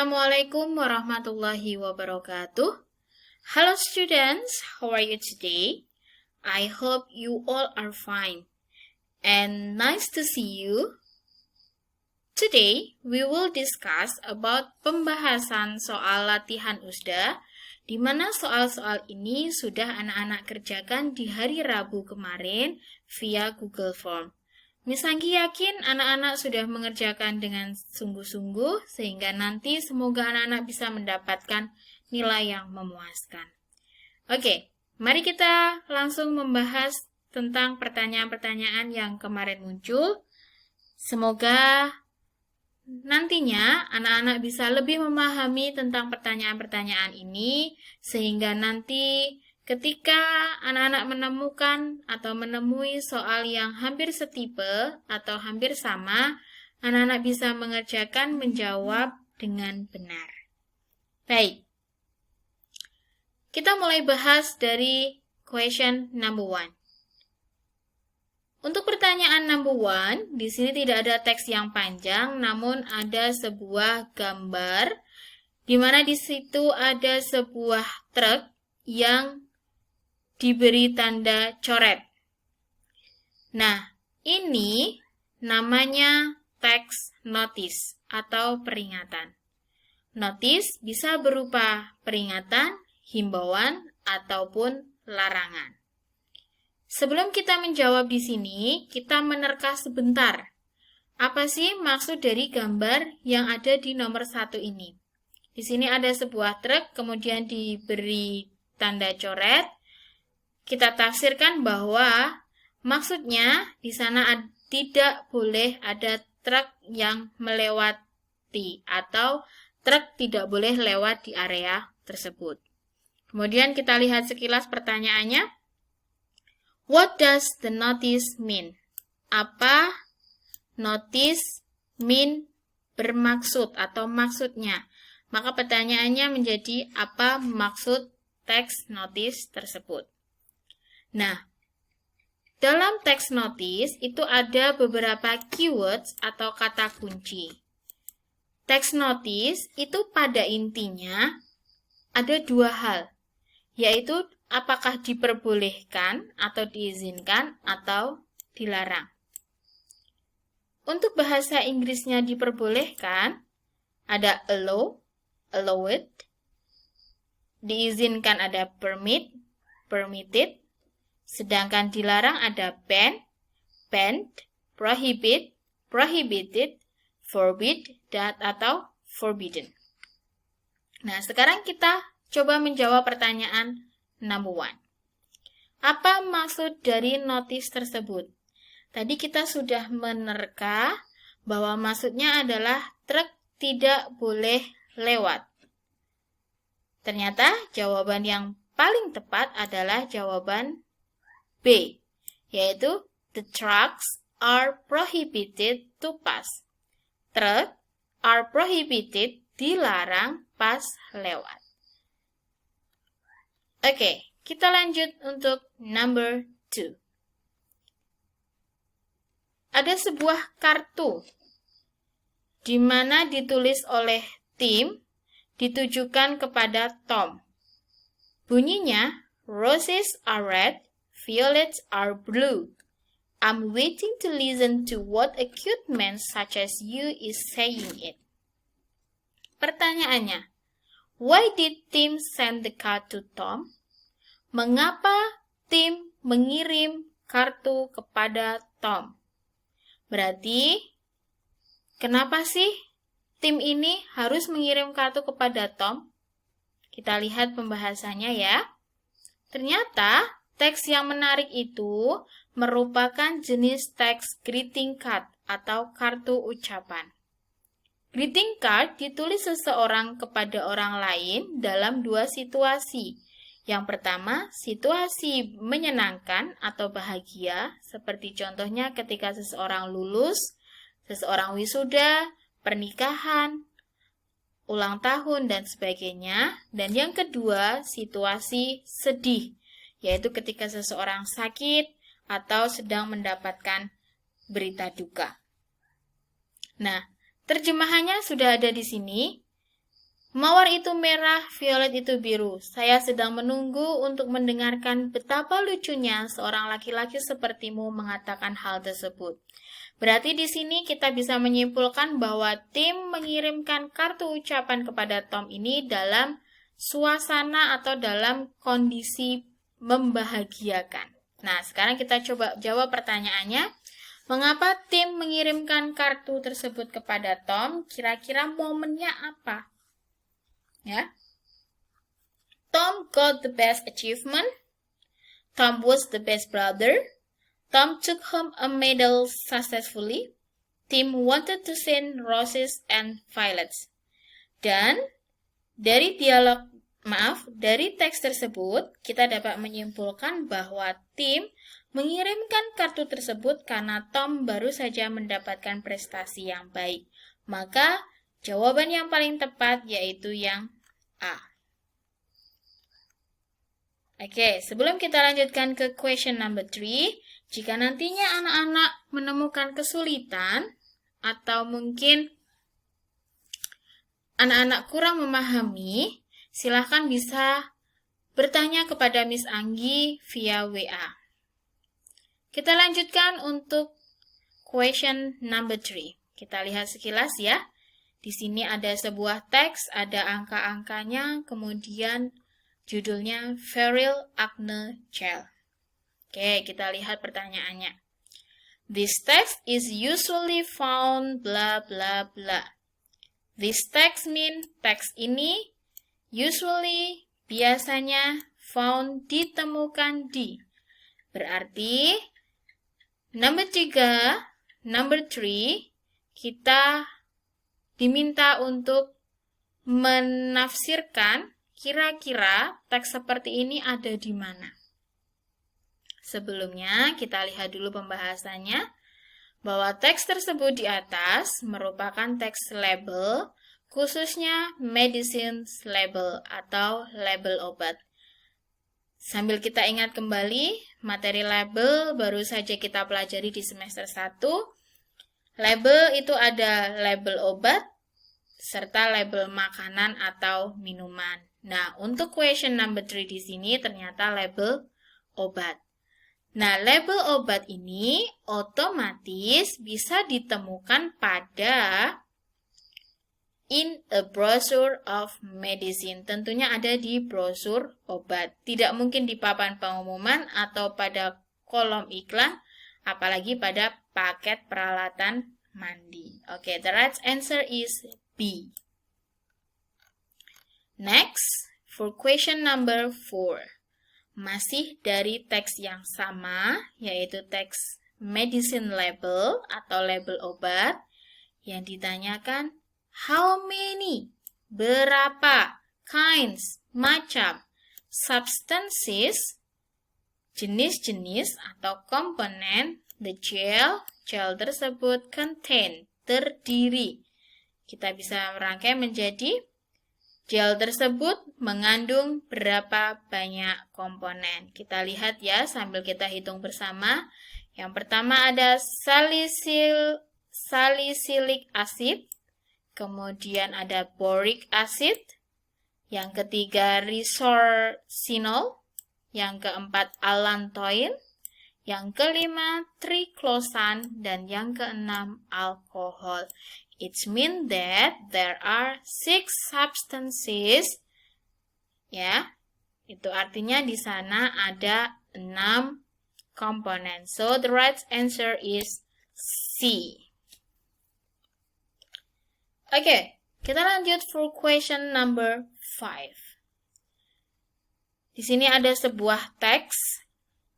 Assalamualaikum warahmatullahi wabarakatuh. Hello students, how are you today? I hope you all are fine and nice to see you. Today we will discuss about pembahasan soal latihan USDA, di mana soal-soal ini sudah anak-anak kerjakan di hari Rabu kemarin via Google Form. Miss Anggi yakin anak-anak sudah mengerjakan dengan sungguh-sungguh sehingga nanti semoga anak-anak bisa mendapatkan nilai yang memuaskan. Oke, mari kita langsung membahas tentang pertanyaan-pertanyaan yang kemarin muncul. Semoga nantinya anak-anak bisa lebih memahami tentang pertanyaan-pertanyaan ini sehingga nanti ketika anak-anak menemukan atau menemui soal yang hampir setipe atau hampir sama, anak-anak bisa menjawab dengan benar. Baik, kita mulai bahas dari question number 1. Untuk pertanyaan number 1, di sini tidak ada teks yang panjang, namun ada sebuah gambar, di mana di situ ada sebuah truk yang diberi tanda coret. Nah, ini namanya text notice atau peringatan. Notice bisa berupa peringatan, himbauan, ataupun larangan. Sebelum kita menjawab di sini, kita menerka sebentar. Apa sih maksud dari gambar yang ada di nomor 1 ini? Di sini ada sebuah truk, kemudian diberi tanda coret. Kita tafsirkan bahwa maksudnya di sana tidak boleh ada truk yang melewati atau truk tidak boleh lewat di area tersebut. Kemudian kita lihat sekilas pertanyaannya. What does the notice mean? Apa notice mean bermaksud atau maksudnya? Maka pertanyaannya menjadi apa maksud teks notice tersebut? Nah, dalam teks notice itu ada beberapa keywords atau kata kunci. Teks notice itu pada intinya ada dua hal, yaitu apakah diperbolehkan atau diizinkan atau dilarang. Untuk bahasa Inggrisnya diperbolehkan, ada allow, allowed, diizinkan ada permit, permitted, sedangkan dilarang ada ban, banned, prohibit, prohibited, forbid, atau forbidden. Nah, sekarang kita coba menjawab pertanyaan number 1. Apa maksud dari notice tersebut? Tadi kita sudah menerka bahwa maksudnya adalah truk tidak boleh lewat. Ternyata jawaban yang paling tepat adalah jawaban B, yaitu the trucks are prohibited to pass. Truk are prohibited, dilarang pas lewat. Oke, kita lanjut untuk number 2. Ada sebuah kartu di mana ditulis oleh Tim ditujukan kepada Tom. Bunyinya, roses are red, violets are blue. I'm waiting to listen to what a cute man such as you is saying it. Pertanyaannya, why did Tim send the card to Tom? Mengapa Tim mengirim kartu kepada Tom? Berarti, kenapa sih Tim ini harus mengirim kartu kepada Tom? Kita lihat pembahasannya ya. Ternyata, teks yang menarik itu merupakan jenis teks greeting card atau kartu ucapan. Greeting card ditulis seseorang kepada orang lain dalam dua situasi. Yang pertama, situasi menyenangkan atau bahagia, seperti contohnya ketika seseorang lulus, seseorang wisuda, pernikahan, ulang tahun, dan sebagainya. Dan yang kedua, situasi sedih, yaitu ketika seseorang sakit atau sedang mendapatkan berita duka. Nah, terjemahannya sudah ada di sini. Mawar itu merah, violet itu biru. Saya sedang menunggu untuk mendengarkan betapa lucunya seorang laki-laki sepertimu mengatakan hal tersebut. Berarti di sini kita bisa menyimpulkan bahwa Tim mengirimkan kartu ucapan kepada Tom ini dalam suasana atau dalam kondisi membahagiakan. Nah, sekarang kita coba jawab pertanyaannya. Mengapa Tim mengirimkan kartu tersebut kepada Tom? Kira-kira momennya apa? Ya. Tom got the best achievement. Tom was the best brother. Tom took home a medal successfully. Tim wanted to send roses and violets. Dan dari teks tersebut kita dapat menyimpulkan bahwa Tim mengirimkan kartu tersebut karena Tom baru saja mendapatkan prestasi yang baik. Maka jawaban yang paling tepat yaitu yang A. Oke, sebelum kita lanjutkan ke question number 3, jika nantinya anak-anak menemukan kesulitan atau mungkin anak-anak kurang memahami, silahkan bisa bertanya kepada Miss Anggi via WA. Kita lanjutkan untuk question number 3. Kita lihat sekilas ya. Di sini ada sebuah teks, ada angka-angkanya, kemudian judulnya Feral Acne Gel. Oke, kita lihat pertanyaannya. This text is usually found bla bla bla. This text mean teks ini usually biasanya found ditemukan di. Berarti number 3 kita diminta untuk menafsirkan kira-kira teks seperti ini ada di mana. Sebelumnya, kita lihat dulu pembahasannya, bahwa teks tersebut di atas merupakan teks label, khususnya medicine label atau label obat. Sambil kita ingat kembali, materi label baru saja kita pelajari di semester 1. Label itu ada label obat, serta label makanan atau minuman. Nah, untuk question number 3 di sini ternyata label obat. Nah, label obat ini otomatis bisa ditemukan pada in a brochure of medicine. Tentunya ada di brosur obat. Tidak mungkin di papan pengumuman atau pada kolom iklan, apalagi pada paket peralatan mandi. Okay, the right answer is B. Next, for question number 4. Masih dari teks yang sama, yaitu teks medicine label atau label obat, yang ditanyakan how many, berapa, kinds, macam, substances, jenis-jenis atau komponen, the gel tersebut contain, terdiri. Kita bisa merangkai menjadi gel tersebut mengandung berapa banyak komponen. Kita lihat ya sambil kita hitung bersama. Yang pertama ada salicylic acid, kemudian ada boric acid, yang ketiga resorcinol, yang keempat allantoin, yang kelima triclosan, dan yang keenam alkohol. It means that there are 6 substances. Ya, itu artinya di sana ada 6 komponen. So the right answer is C. Oke, kita lanjut for question number 5. Di sini ada sebuah teks,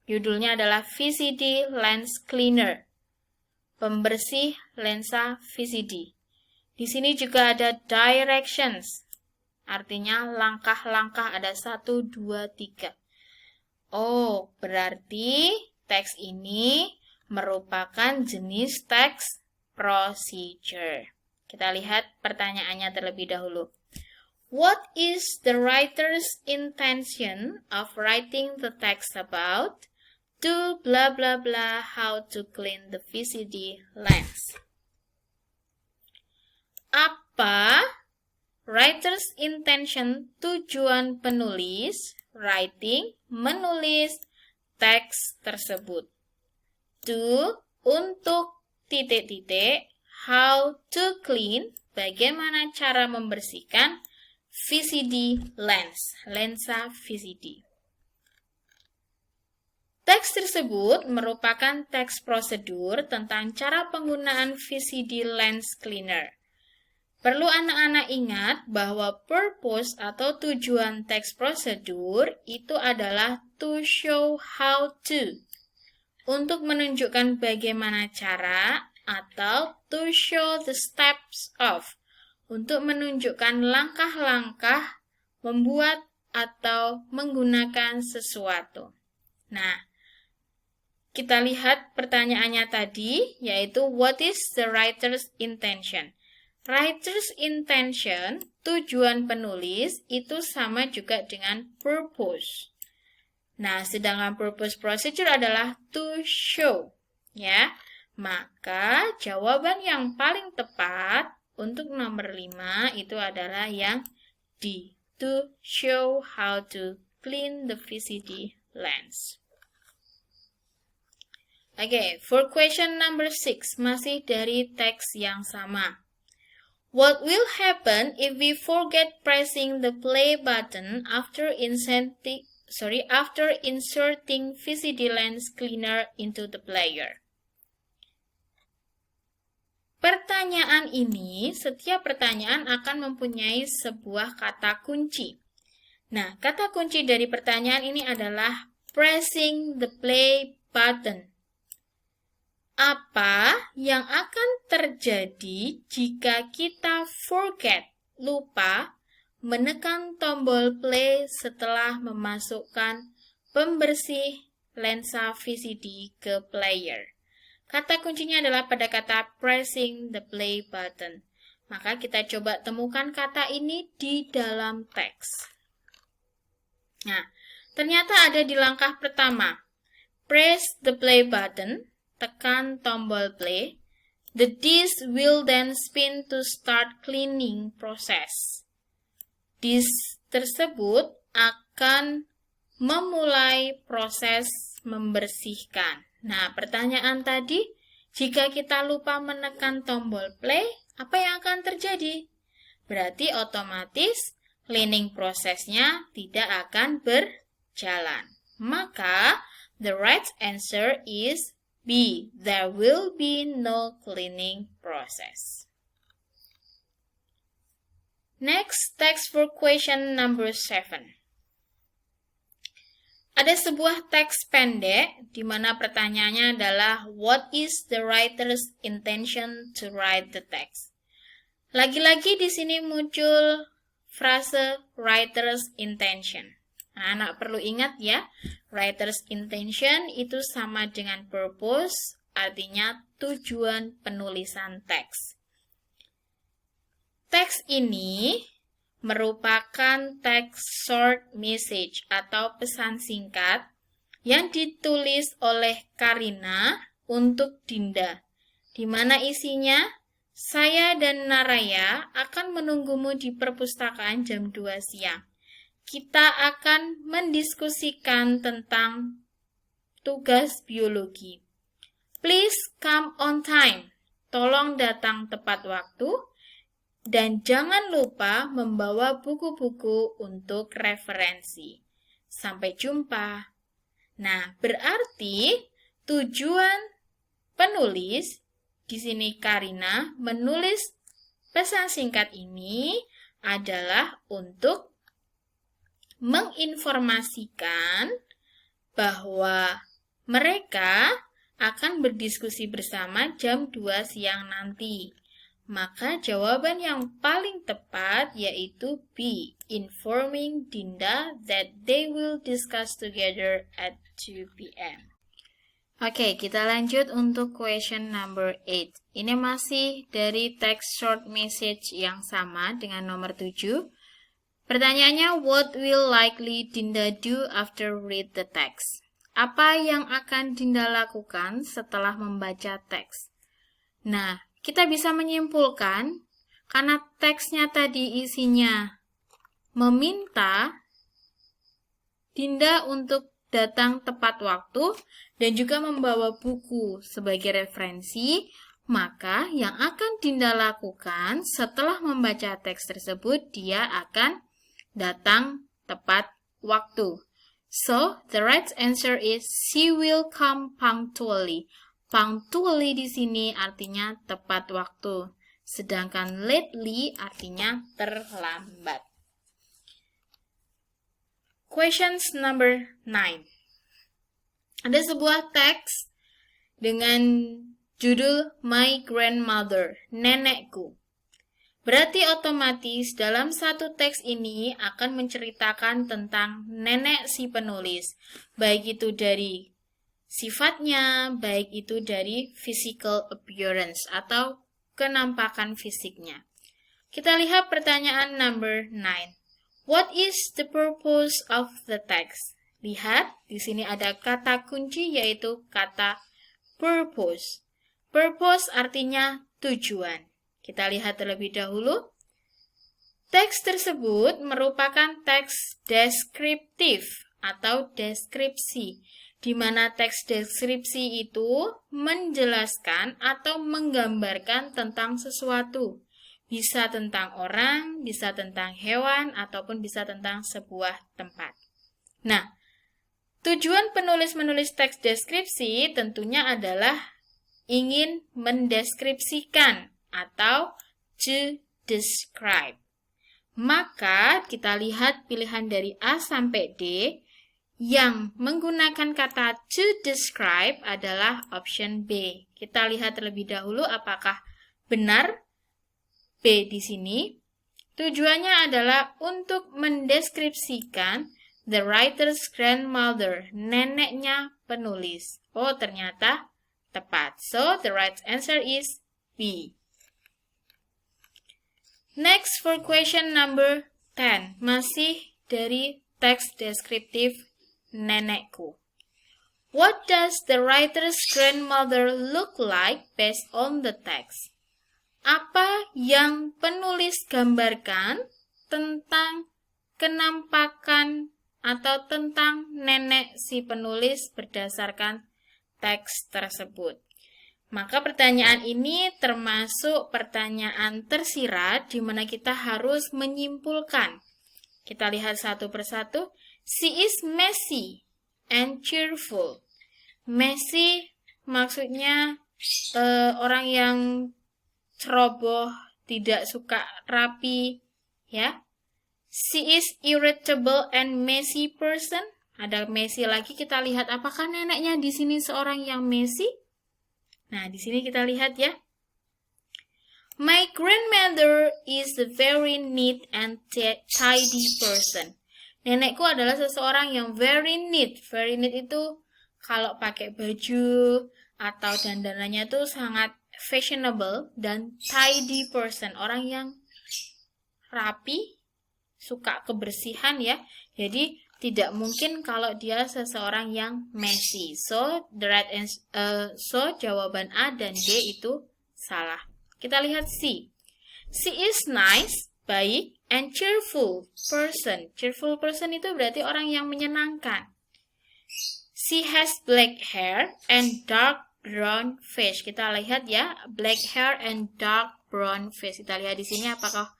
judulnya adalah VCD Lens Cleaner, pembersih lensa VCD. Di sini juga ada directions, artinya langkah-langkah ada 1, 2, 3. Oh, berarti teks ini merupakan jenis teks procedure. Kita lihat pertanyaannya terlebih dahulu. What is the writer's intention of writing the text about? To blah blah blah how to clean the VCD lens. Apa Writer's intention, tujuan penulis. Writing, menulis teks tersebut. To, untuk, titik-titik. How to clean, bagaimana cara membersihkan VCD lens, lensa VCD. Teks tersebut merupakan teks prosedur tentang cara penggunaan VCD lens cleaner. Perlu anak-anak ingat bahwa purpose atau tujuan teks prosedur itu adalah to show how to, untuk menunjukkan bagaimana cara, atau to show the steps of, untuk menunjukkan langkah-langkah membuat atau menggunakan sesuatu. Nah, kita lihat pertanyaannya tadi, yaitu what is the writer's intention? Writer's intention, tujuan penulis, itu sama juga dengan purpose. Nah, sedangkan purpose procedure adalah to show, ya. Maka jawaban yang paling tepat untuk nomor 5 itu adalah yang D, to show how to clean the VCD lens. Oke, for question number 6, masih dari teks yang sama. What will happen if we forget pressing the play button after inserting VCD lens cleaner into the player? Pertanyaan ini, setiap pertanyaan akan mempunyai sebuah kata kunci. Nah, kata kunci dari pertanyaan ini adalah pressing the play button. Apa yang akan terjadi jika kita forget, lupa, menekan tombol play setelah memasukkan pembersih lensa VCD ke player? Kata kuncinya adalah pada kata pressing the play button. Maka kita coba temukan kata ini di dalam teks. Nah, ternyata ada di langkah pertama. Press the play button, tekan tombol play. The disc will then spin to start cleaning process. Disc tersebut akan memulai proses membersihkan. Nah, pertanyaan tadi, jika kita lupa menekan tombol play, apa yang akan terjadi? Berarti otomatis cleaning prosesnya tidak akan berjalan. Maka, the right answer is B. There will be no cleaning process. Next, text for question number 7. Ada sebuah teks pendek di mana pertanyaannya adalah what is the writer's intention to write the text? Lagi-lagi di sini muncul frase writer's intention. Anak-anak perlu ingat ya, writer's intention itu sama dengan purpose, artinya tujuan penulisan teks. Teks ini merupakan teks short message atau pesan singkat yang ditulis oleh Karina untuk Dinda, di mana isinya, saya dan Naraya akan menunggumu di perpustakaan jam 2 siang. Kita akan mendiskusikan tentang tugas biologi. Please come on time. Tolong datang tepat waktu. Dan jangan lupa membawa buku-buku untuk referensi. Sampai jumpa. Nah, berarti tujuan penulis, di sini Karina, menulis pesan singkat ini adalah untuk menginformasikan bahwa mereka akan berdiskusi bersama jam 2 siang nanti. Maka jawaban yang paling tepat yaitu B, informing Dinda that they will discuss together at 2 p.m. Oke, kita lanjut untuk question number 8. Ini masih dari text short message yang sama dengan nomor 7. Pertanyaannya, what will likely Dinda do after read the text? Apa yang akan Dinda lakukan setelah membaca teks? Nah, kita bisa menyimpulkan Karena teksnya tadi isinya meminta Dinda untuk datang tepat waktu dan juga membawa buku sebagai referensi, maka yang akan Dinda lakukan setelah membaca teks tersebut, dia akan datang tepat waktu. So, the right answer is she will come punctually. Punctually di sini artinya tepat waktu, sedangkan lately artinya terlambat. Questions number 9. Ada sebuah teks dengan judul My Grandmother, nenekku. Berarti otomatis dalam satu teks ini akan menceritakan tentang nenek si penulis, baik itu dari sifatnya, baik itu dari physical appearance atau kenampakan fisiknya. Kita lihat pertanyaan number 9. What is the purpose of the text? Lihat, di sini ada kata kunci yaitu kata purpose. Purpose artinya tujuan. Kita lihat terlebih dahulu. Teks tersebut merupakan teks deskriptif atau deskripsi, di mana teks deskripsi itu menjelaskan atau menggambarkan tentang sesuatu. Bisa tentang orang, bisa tentang hewan, ataupun bisa tentang sebuah tempat. Nah, tujuan penulis-menulis teks deskripsi tentunya adalah ingin mendeskripsikan atau to describe. Maka kita lihat pilihan dari A sampai D yang menggunakan kata to describe adalah option B. Kita lihat terlebih dahulu apakah benar B di sini. Tujuannya adalah untuk mendeskripsikan the writer's grandmother, neneknya penulis. Oh, ternyata tepat. So, the right answer is B. Next for question number 10. Masih dari teks deskriptif nenekku. What does the writer's grandmother look like based on the text? Apa yang penulis gambarkan tentang kenampakan atau tentang nenek si penulis berdasarkan teks tersebut? Maka pertanyaan ini termasuk pertanyaan tersirat di mana kita harus menyimpulkan. Kita lihat satu persatu. She is messy and cheerful. Messy maksudnya orang yang ceroboh, tidak suka rapi, ya. She is irritable and messy person. Ada messy lagi, kita lihat apakah neneknya di sini seorang yang messy? Nah, di sini kita lihat ya. My grandmother is a very neat and tidy person. Nenekku adalah seseorang yang very neat. Very neat itu kalau pakai baju atau dandanannya itu sangat fashionable, dan tidy person, orang yang rapi, suka kebersihan ya. Jadi tidak mungkin kalau dia seseorang yang messy. So jawaban A dan D itu salah. Kita lihat C. She is nice, baik, and cheerful person. Cheerful person itu berarti orang yang menyenangkan. She has black hair and dark brown face. Kita lihat ya, black hair and dark brown face. Kita lihat di sini apakah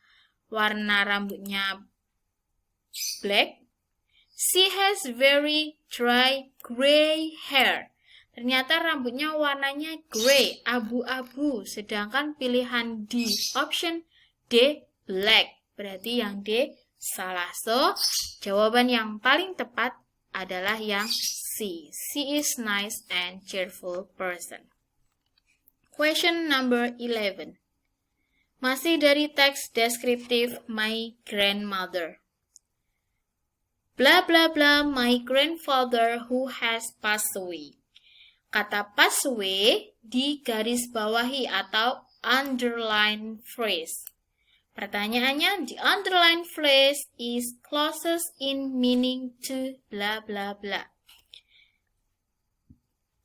warna rambutnya black. She has very dry gray hair. Ternyata rambutnya warnanya gray, abu-abu. Sedangkan pilihan D, option D, black. Berarti yang D salah. So, jawaban yang paling tepat adalah yang C. She is nice and cheerful person. Question number 11. Masih dari teks deskriptif My Grandmother. Blah blah blah, my grandfather who has passed away. Kata pass away di garis bawahi atau underline phrase. Pertanyaannya, the underline phrase is closest in meaning to blah blah blah.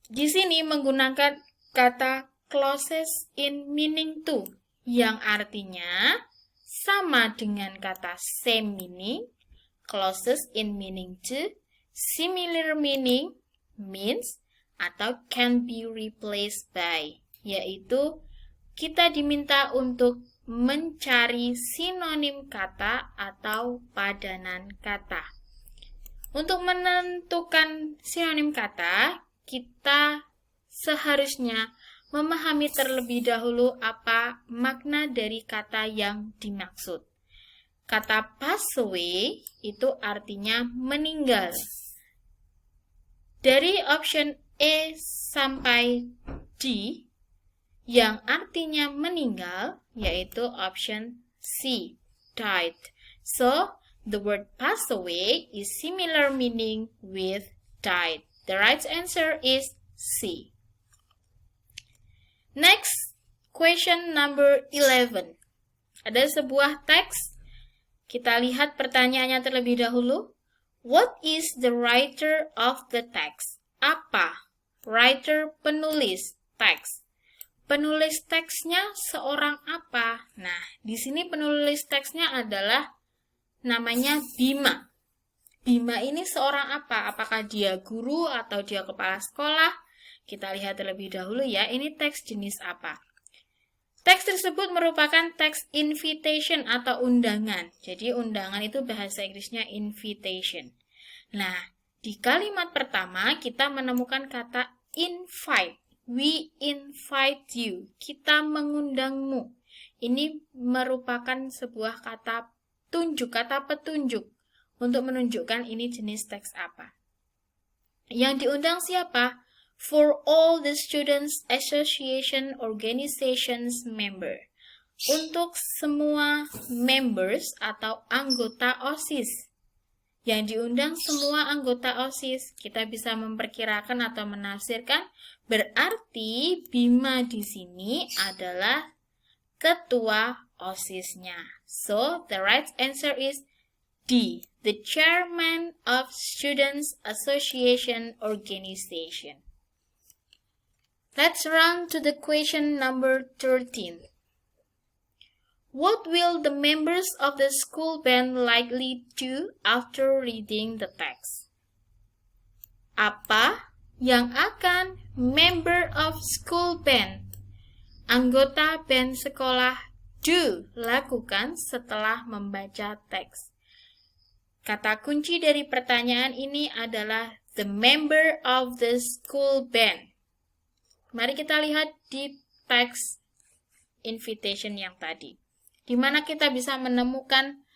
Di sini menggunakan kata closest in meaning to, yang artinya sama dengan kata same meaning, closest in meaning to, similar meaning, means, atau can be replaced by, yaitu kita diminta untuk mencari sinonim kata atau padanan kata. Untuk menentukan sinonim kata, kita seharusnya memahami terlebih dahulu apa makna dari kata yang dimaksud. Kata pass away itu artinya meninggal. Dari option A sampai D yang artinya meninggal, yaitu option C, died. So, the word pass away is similar meaning with died. The right answer is C. Next, question number 11. Ada sebuah teks. Kita lihat pertanyaannya terlebih dahulu. What is the writer of the text? Apa? Writer, penulis teks. Penulis teksnya seorang apa? Nah, di sini penulis teksnya adalah namanya Bima. Bima ini seorang apa? Apakah dia guru atau dia kepala sekolah? Kita lihat terlebih dahulu ya, ini teks jenis apa. Teks tersebut merupakan teks invitation atau undangan. Jadi undangan itu bahasa Inggrisnya invitation. Nah, di kalimat pertama kita menemukan kata invite. We invite you. Kita mengundangmu. Ini merupakan sebuah kata tunjuk, kata petunjuk untuk menunjukkan ini jenis teks apa. Yang diundang siapa? For all the students association organizations member. Untuk semua members atau anggota OSIS. Yang diundang semua anggota OSIS. Kita bisa memperkirakan atau menafsirkan berarti Bima di sini adalah ketua OSIS-nya. So, the right answer is D, the chairman of Students Association Organization. Let's run to the question number 13. What will the members of the school band likely do after reading the text? Apa yang akan member of school band, anggota band sekolah, do, lakukan setelah membaca teks? Kata kunci dari pertanyaan ini adalah the member of the school band. Mari kita lihat di teks invitation yang tadi, di mana kita bisa menemukan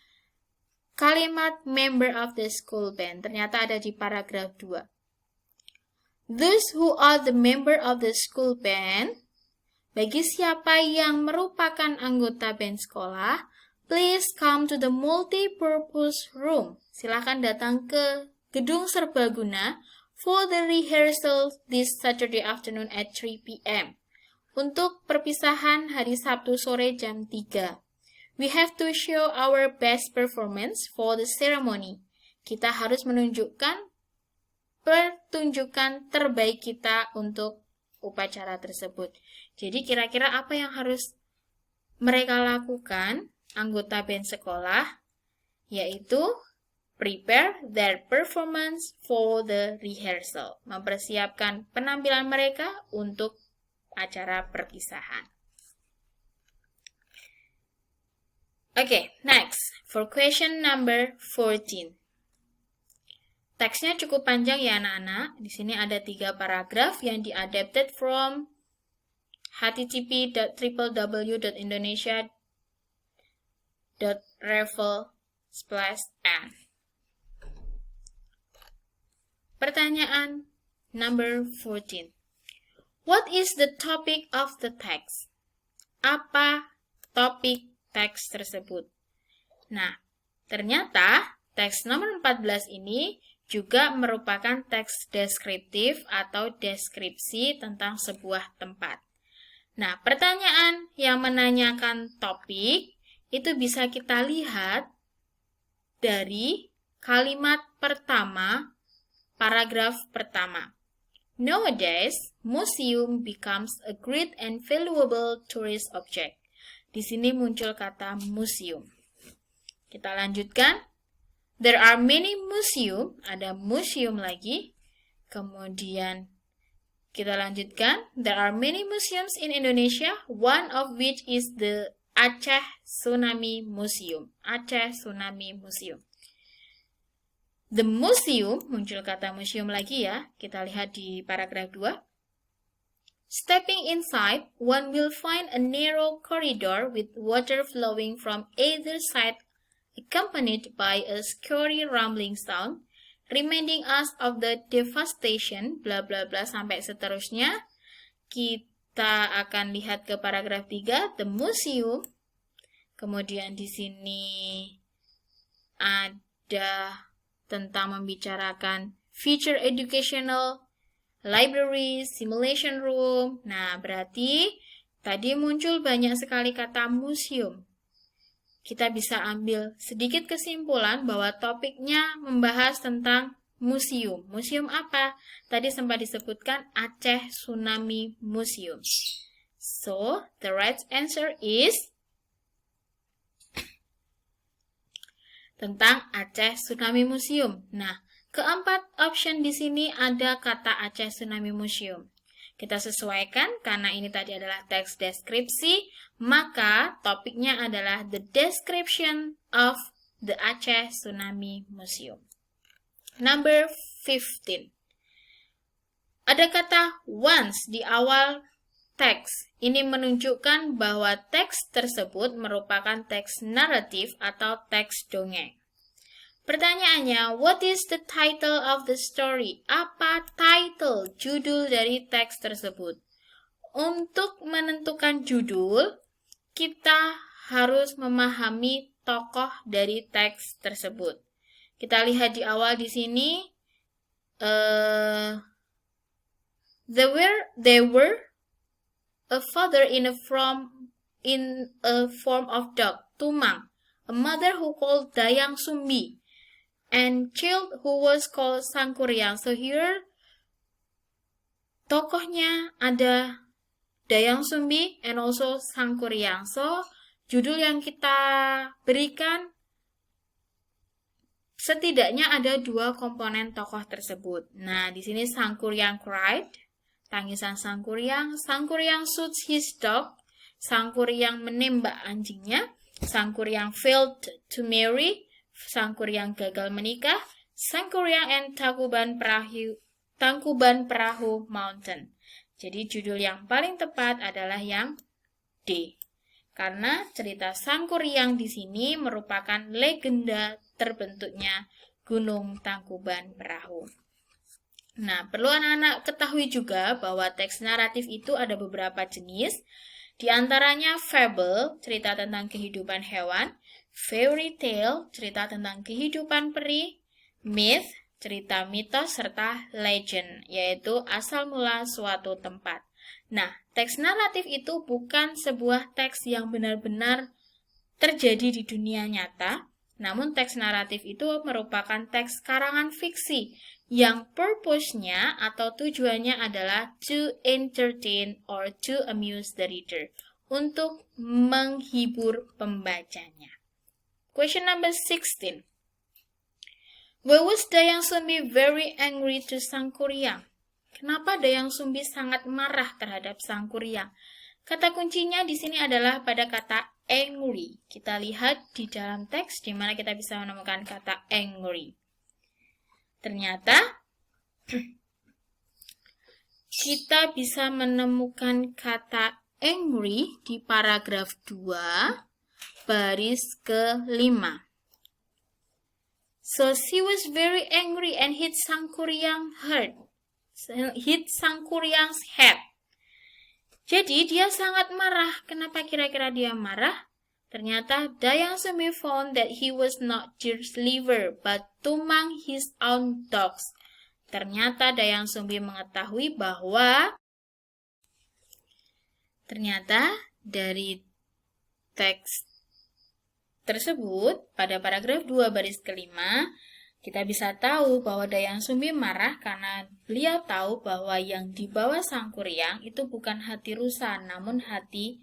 kalimat member of the school band. Ternyata ada di paragraf 2. Those who are the member of the school band, bagi siapa yang merupakan anggota band sekolah, please come to the multi-purpose room. Silakan datang ke gedung serbaguna for the rehearsal this Saturday afternoon at 3 p.m. Untuk perpisahan hari Sabtu sore jam 3. We have to show our best performance for the ceremony. Kita harus menunjukkan pertunjukan terbaik kita untuk upacara tersebut. Jadi kira-kira apa yang harus mereka lakukan, anggota band sekolah, yaitu prepare their performance for the rehearsal. Mempersiapkan penampilan mereka untuk acara perpisahan. Okay, next. For question number 14. Teksnya cukup panjang ya anak-anak. Di sini ada 3 paragraf yang diadapted from http://www.indonesia.revel/n. Pertanyaan number 14. What is the topic of the text? Apa topik teks tersebut? Nah, ternyata teks nomor 14 ini juga merupakan teks deskriptif atau deskripsi tentang sebuah tempat. Nah, pertanyaan yang menanyakan topik itu bisa kita lihat dari kalimat pertama, paragraf pertama. Nowadays, museum becomes a great and valuable tourist object. Di sini muncul kata museum. Kita lanjutkan. There are many museum. Ada museum lagi. Kemudian kita lanjutkan. There are many museums in Indonesia. One of which is the Aceh Tsunami Museum. Aceh Tsunami Museum. The museum, muncul kata museum lagi ya. Kita lihat di paragraf 2. Stepping inside, one will find a narrow corridor with water flowing from either side, accompanied by a scary rumbling sound, reminding us of the devastation, bla bla bla sampai seterusnya. Kita akan lihat ke paragraf 3, the museum. Kemudian di sini ada tentang membicarakan future educational, library, simulation room. Nah, berarti tadi muncul banyak sekali kata museum. Kita bisa ambil sedikit kesimpulan bahwa topiknya membahas tentang museum. Museum apa? Tadi sempat disebutkan Aceh Tsunami Museum. So, the right answer is tentang Aceh Tsunami Museum. Nah, keempat option di sini ada kata Aceh Tsunami Museum. Kita sesuaikan karena ini tadi adalah teks deskripsi, maka topiknya adalah the description of the Aceh Tsunami Museum. Number 15. Ada kata once di awal teks. Ini menunjukkan bahwa teks tersebut merupakan teks naratif atau teks dongeng. Pertanyaannya, what is the title of the story? Apa title, judul dari teks tersebut? Untuk menentukan judul, kita harus memahami tokoh dari teks tersebut. Kita lihat di awal di sini, they were a father in a form of dog, Tumang, a mother who called Dayang Sumbi, and child who was called Sangkuriang. So here, tokohnya ada Dayang Sumbi and also Sangkuriang. So, judul yang kita berikan setidaknya ada 2 komponen tokoh tersebut. Nah, di sini Sangkuriang cried, tangisan Sangkuriang. Sangkuriang shoots his dog. Sangkuriang menembak anjingnya. Sangkuriang failed to marry. Sangkuriang gagal menikah. Sangkuriang and Tangkuban Perahu Mountain. Jadi judul yang paling tepat adalah yang D. Karena cerita Sangkuriang di sini merupakan legenda terbentuknya Gunung Tangkuban Perahu. Nah, perlu anak-anak ketahui juga bahwa teks naratif itu ada beberapa jenis. Di antaranya fable, cerita tentang kehidupan hewan, fairy tale, cerita tentang kehidupan peri, myth, cerita mitos, serta legend, yaitu asal mula suatu tempat. Nah, teks naratif itu bukan sebuah teks yang benar-benar terjadi di dunia nyata, namun teks naratif itu merupakan teks karangan fiksi yang purpose-nya atau tujuannya adalah to entertain or to amuse the reader, untuk menghibur pembacanya. Question number 16. Why was Dayang Sumbi very angry to Sangkuriang? Kenapa Dayang Sumbi sangat marah terhadap Sangkuriang? Kata kuncinya di sini adalah pada kata angry. Kita lihat di dalam teks di mana kita bisa menemukan kata angry. Ternyata kita bisa menemukan kata angry di paragraf 2 baris ke-5. So she was very angry and hit Sangkuriang's head. Jadi dia sangat marah. Kenapa kira-kira dia marah? Ternyata Dayang Sumbi found that he was not deer's liver, but Tumang his own dogs. Ternyata Dayang Sumbi mengetahui bahwa ternyata dari teks tersebut pada paragraf 2 baris ke-5 kita bisa tahu bahwa Dayang Sumbi marah karena beliau tahu bahwa yang dibawa Sangkuriang itu bukan hati rusa namun hati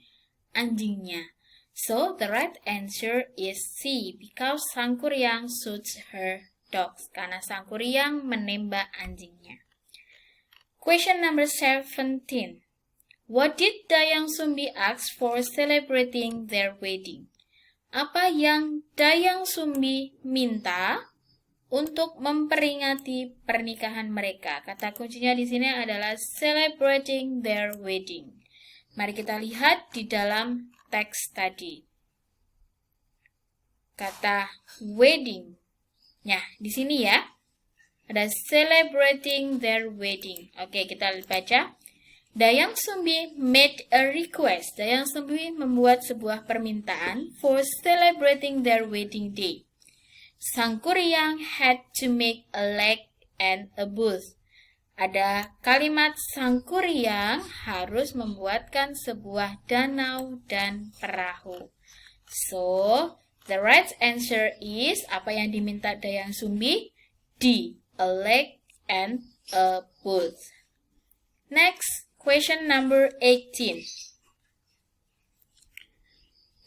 anjingnya. So, the right answer is C, because Sangkuriang shoots her dogs. Karena Sangkuriang menembak anjingnya. Question number 17. What did Dayang Sumbi ask for celebrating their wedding? Apa yang Dayang Sumbi minta untuk memperingati pernikahan mereka? Kata kuncinya di sini adalah celebrating their wedding. Mari kita lihat di dalam teks tadi. Kata wedding. Nah, di sini ya. Ada celebrating their wedding. Oke, kita baca. Dayang Sumbi made a request. Dayang Sumbi membuat sebuah permintaan for celebrating their wedding day. Sangkuriang had to make a lake and a boat. Ada kalimat Sangkuriang harus membuatkan sebuah danau dan perahu. So, the right answer is, apa yang diminta Dayang Sumbi? D, a lake and a boat. Next, question number 18.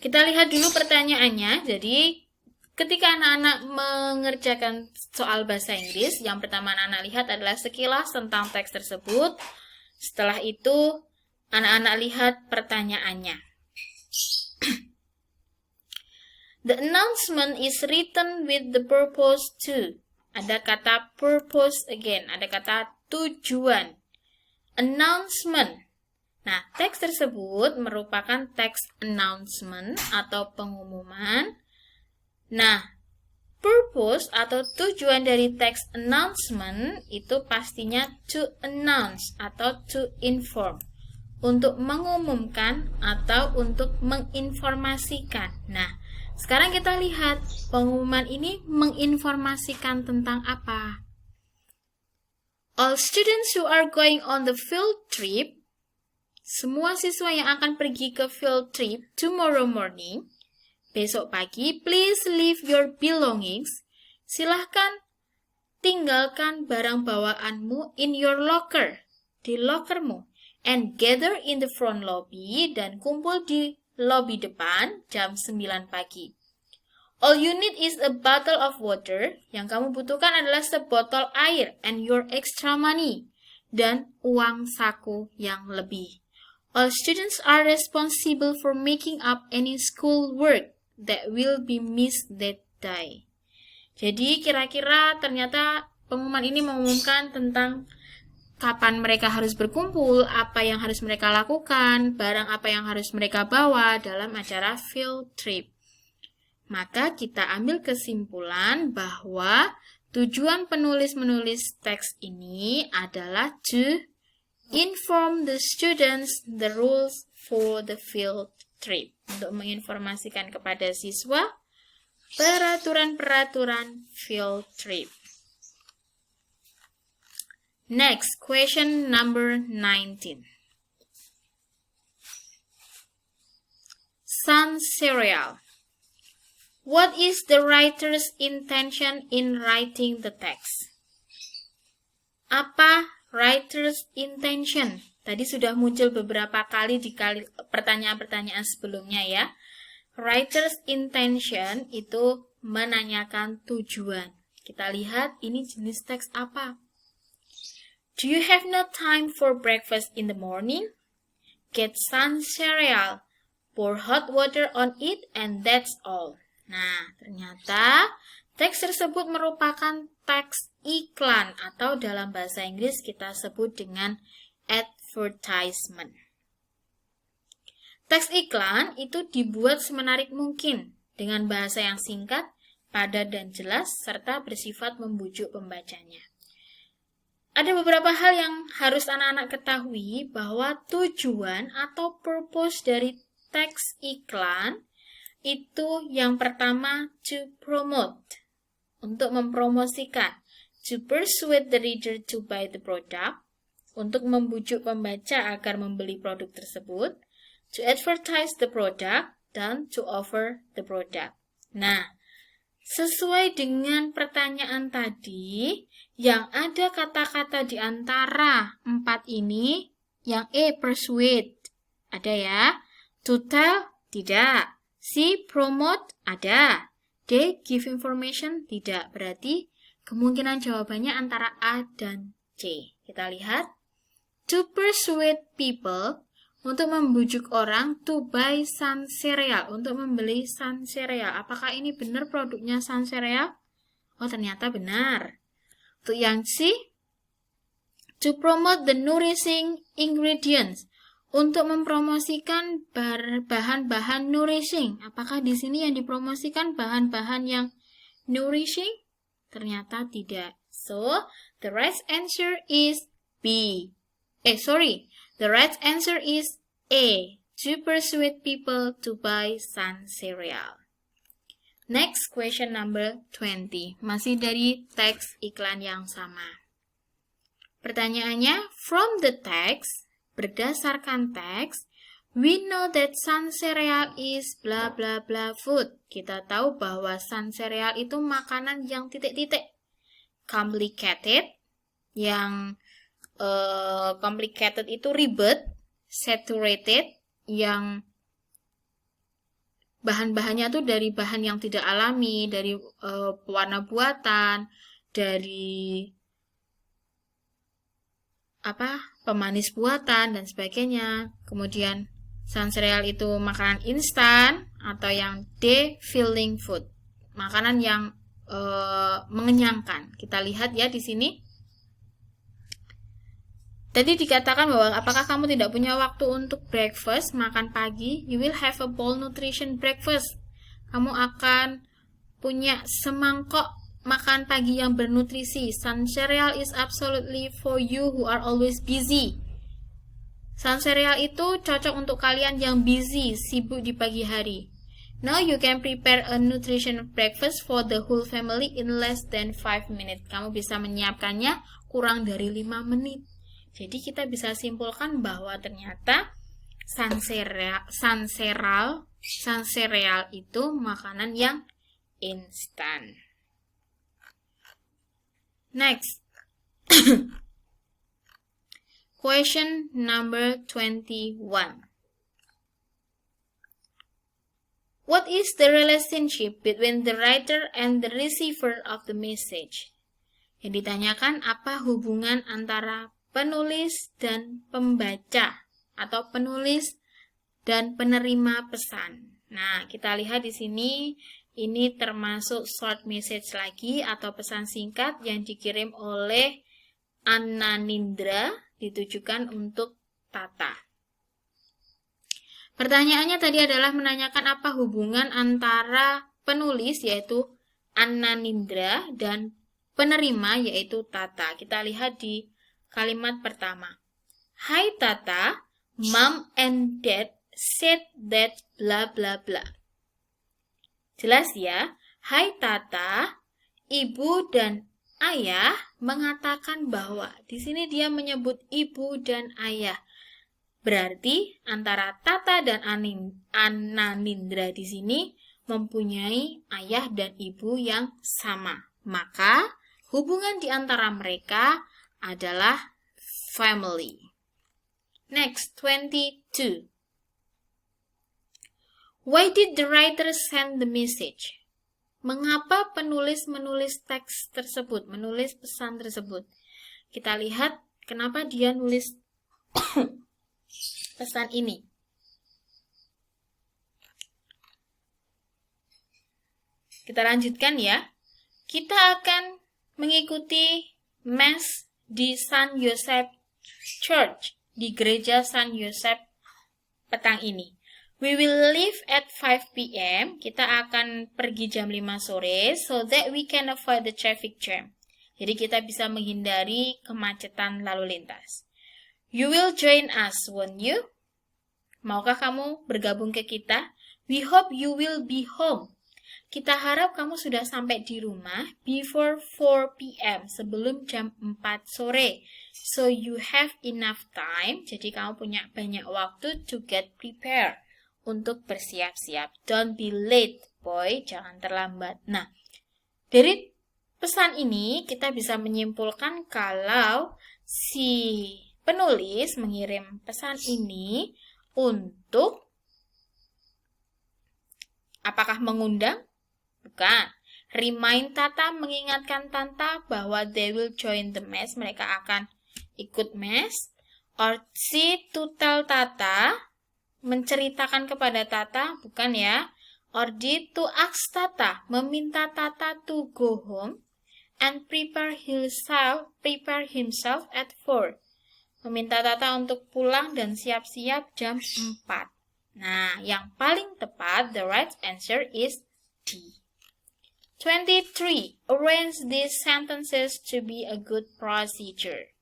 Kita lihat dulu pertanyaannya. Jadi, ketika anak-anak mengerjakan soal bahasa Inggris, yang pertama anak-anak lihat adalah sekilas tentang teks tersebut. Setelah itu, anak-anak lihat pertanyaannya. The announcement is written with the purpose to. Ada kata purpose again, ada kata tujuan. Announcement. Nah, teks tersebut merupakan teks announcement atau pengumuman. Nah, purpose atau tujuan dari teks announcement itu pastinya to announce atau to inform. Untuk mengumumkan atau untuk menginformasikan. Nah, sekarang kita lihat pengumuman ini menginformasikan tentang apa. All students who are going on the field trip, semua siswa yang akan pergi ke field trip tomorrow morning, besok pagi, please leave your belongings. Silahkan tinggalkan barang bawaanmu in your locker, di lokermu, and gather in the front lobby, dan kumpul di lobby depan jam 9 pagi. All you need is a bottle of water. Yang kamu butuhkan adalah sebotol air and your extra money, dan uang saku yang lebih. All students are responsible for making up any school work that will be missed that day. Jadi kira-kira ternyata pengumuman ini mengumumkan tentang kapan mereka harus berkumpul, apa yang harus mereka lakukan, barang apa yang harus mereka bawa dalam acara field trip. Maka kita ambil kesimpulan bahwa tujuan penulis-menulis teks ini adalah to inform the students the rules for the field trip. Untuk menginformasikan kepada siswa peraturan-peraturan field trip. Next, question number 19. Sans serial. What is the writer's intention in writing the text? Apa writer's intention? Tadi sudah muncul beberapa kali di pertanyaan-pertanyaan sebelumnya ya. Writer's intention itu menanyakan tujuan. Kita lihat ini jenis teks apa. Do you have no time for breakfast in the morning? Get some cereal, pour hot water on it, and that's all. Nah, ternyata teks tersebut merupakan teks iklan atau dalam bahasa Inggris kita sebut dengan advertisement. Teks iklan itu dibuat semenarik mungkin dengan bahasa yang singkat, padat dan jelas, serta bersifat membujuk pembacanya. Ada beberapa hal yang harus anak-anak ketahui bahwa tujuan atau purpose dari teks iklan itu yang pertama to promote, untuk mempromosikan, to persuade the reader to buy the product, untuk membujuk pembaca agar membeli produk tersebut, to advertise the product, dan to offer the product. Nah, sesuai dengan pertanyaan tadi, yang ada kata-kata di antara 4 ini, yang persuade, ada ya, to tell, tidak, C. Promote ada. D. Give information tidak. Berarti kemungkinan jawabannya antara A dan C. Kita lihat. To persuade people, untuk membujuk orang to buy Sun Cereal, untuk membeli Sun Cereal. Apakah ini benar produknya Sun Cereal? Oh, ternyata benar. Untuk yang C, to promote the nourishing ingredients, untuk mempromosikan bahan-bahan nourishing. Apakah di sini yang dipromosikan bahan-bahan yang nourishing? Ternyata tidak. So, the right answer is B. The right answer is A. To persuade people to buy Sun Cereal. Next, question number 20. Masih dari teks iklan yang sama. Pertanyaannya, from the text, berdasarkan teks, we know that Sun Cereal is bla bla bla food. Kita tahu bahwa Sun Cereal itu makanan yang titik-titik. Complicated, yang complicated itu ribet. Saturated, yang bahan-bahannya tuh dari bahan yang tidak alami, dari pewarna buatan, dari pemanis buatan dan sebagainya. Kemudian Sun Cereal itu makanan instan, atau yang D, filling food, makanan yang mengenyangkan. Kita lihat ya di sini. Tadi dikatakan bahwa apakah kamu tidak punya waktu untuk breakfast, makan pagi? You will have a bowl nutrition breakfast. Kamu akan punya semangkok makan pagi yang bernutrisi. Sun Cereal is absolutely for you who are always busy. Sun Cereal itu cocok untuk kalian yang busy, sibuk di pagi hari. Now you can prepare a nutrition breakfast for the whole family in less than 5 minutes. Kamu bisa menyiapkannya kurang dari 5 menit. Jadi kita bisa simpulkan bahwa ternyata Sun Cereal itu makanan yang instan. Next. Question number 21. What is the relationship between the writer and the receiver of the message? Yang ditanyakan, apa hubungan antara penulis dan pembaca, atau penulis dan penerima pesan. Nah, kita lihat di sini, ini termasuk short message lagi, atau pesan singkat yang dikirim oleh Anna Nindra, ditujukan untuk Tata. Pertanyaannya tadi adalah menanyakan apa hubungan antara penulis, yaitu Anna Nindra, dan penerima, yaitu Tata. Kita lihat di kalimat pertama. Hi Tata, Mom and Dad said that bla bla bla. Jelas ya? Hai Tata, Ibu dan Ayah mengatakan bahwa. Di sini dia menyebut ibu dan ayah. Berarti antara Tata dan Anna Nindra di sini mempunyai ayah dan ibu yang sama. Maka hubungan di antara mereka adalah family. Next, 22. Why did the writer send the message? Mengapa penulis menulis teks tersebut, menulis pesan tersebut? Kita lihat kenapa dia nulis pesan ini. Kita lanjutkan ya. Kita akan mengikuti Mass di San Joseph Church, di gereja San Joseph petang ini. We will leave at 5 p.m. Kita akan pergi jam 5 sore so that we can avoid the traffic jam. Jadi kita bisa menghindari kemacetan lalu lintas. You will join us, won't you? Maukah kamu bergabung ke kita? We hope you will be home. Kita harap kamu sudah sampai di rumah before 4 p.m. sebelum jam 4 sore. So you have enough time. Jadi kamu punya banyak waktu to get prepared. Untuk bersiap-siap. Don't be late, boy. Jangan terlambat. Nah, dari pesan ini kita bisa menyimpulkan kalau si penulis mengirim pesan ini untuk Apakah mengundang? Bukan. Remind Tata, mengingatkan Tata bahwa they will join the mass, mereka akan ikut mass. Or C, to tell Tata, menceritakan kepada Tata, bukan ya. Or D, to ask Tata, meminta Tata to go home and prepare himself at 4. Meminta Tata untuk pulang dan siap-siap jam 4. Nah, yang paling tepat, the right answer is D. 23. Arrange these sentences to be a good procedure.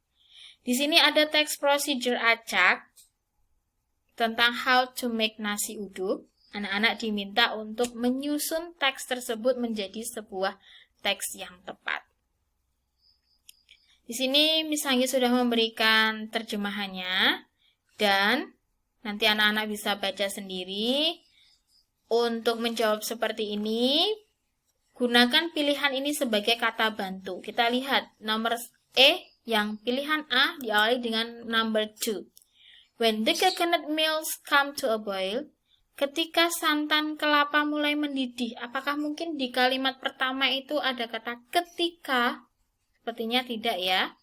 Di sini ada teks procedure acak tentang how to make nasi uduk. Anak-anak diminta untuk menyusun teks tersebut menjadi sebuah teks yang tepat. Di sini Miss Anggi sudah memberikan terjemahannya dan nanti anak-anak bisa baca sendiri. Untuk menjawab seperti ini, gunakan pilihan ini sebagai kata bantu. Kita lihat nomor E, yang pilihan A diawali dengan number 2. When the coconut milk come to a boil, ketika santan kelapa mulai mendidih. Apakah mungkin di kalimat pertama itu ada kata ketika? Sepertinya tidak ya.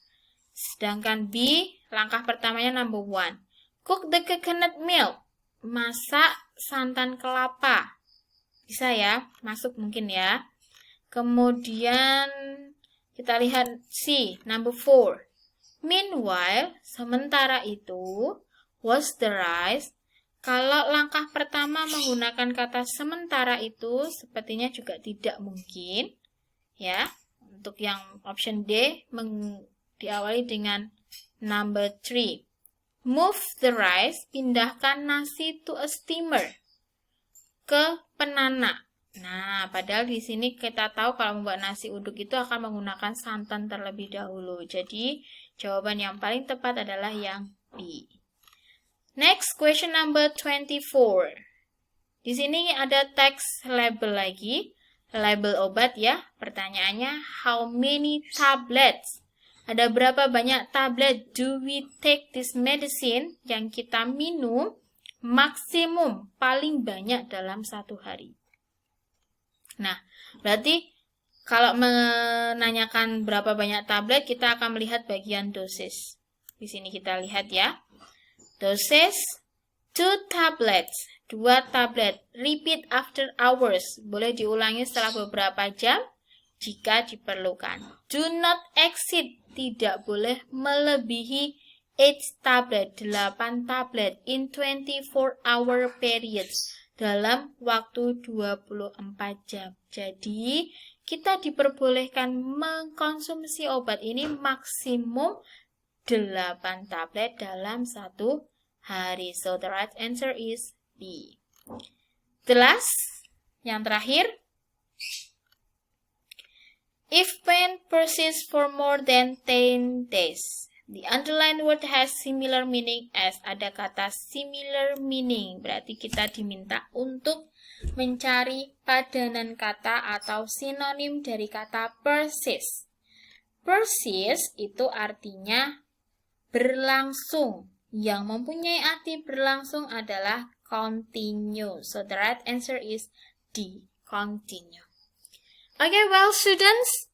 Sedangkan B, langkah pertamanya number 1. Cook the coconut milk. Masak santan kelapa. Bisa ya, masuk mungkin ya. Kemudian kita lihat C, number 4. Meanwhile, sementara itu, was the rice. Kalau langkah pertama menggunakan kata sementara itu, sepertinya juga tidak mungkin. Ya, untuk yang option D, diawali dengan number 3. Move the rice, pindahkan nasi to a steamer. Ke penanak. Nah, padahal di sini kita tahu kalau membuat nasi uduk itu akan menggunakan santan terlebih dahulu. Jadi, jawaban yang paling tepat adalah yang B. Next, question number 24. Di sini ada teks label lagi. Label obat ya. Pertanyaannya, how many tablets? Ada berapa banyak tablet do we take this medicine yang kita minum maksimum paling banyak dalam satu hari? Nah, berarti kalau menanyakan berapa banyak tablet, kita akan melihat bagian dosis. Di sini kita lihat ya. Dosis, 2 tablets, 2 tablet. Repeat after hours. Boleh diulangi setelah beberapa jam jika diperlukan. Do not exceed, tidak boleh melebihi 8 tablet, 8 tablet in 24-hour periods. Dalam waktu 24 jam. Jadi, kita diperbolehkan mengkonsumsi obat ini maksimum 8 tablet dalam satu hari. So, the right answer is B. The last, yang terakhir. If pain persists for more than 10 days. The underlined word has similar meaning as, ada kata similar meaning. Berarti kita diminta untuk mencari padanan kata atau sinonim dari kata persist. Persist itu artinya berlangsung. Yang mempunyai arti berlangsung adalah continue. So the right answer is D, continue. Okay, well students,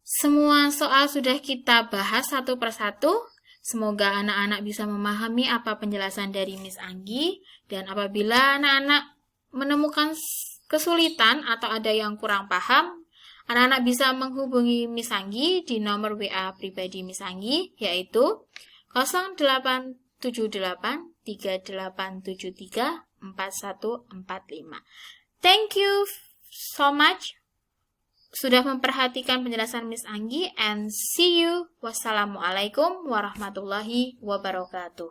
semua soal sudah kita bahas satu persatu. Semoga anak-anak bisa memahami apa penjelasan dari Miss Anggi. Dan apabila anak-anak menemukan kesulitan atau ada yang kurang paham, anak-anak bisa menghubungi Miss Anggi di nomor WA pribadi Miss Anggi, yaitu 0878 3873 4145. Thank you so much sudah memperhatikan penjelasan Miss Anggi, and see you. Wassalamualaikum warahmatullahi wabarakatuh.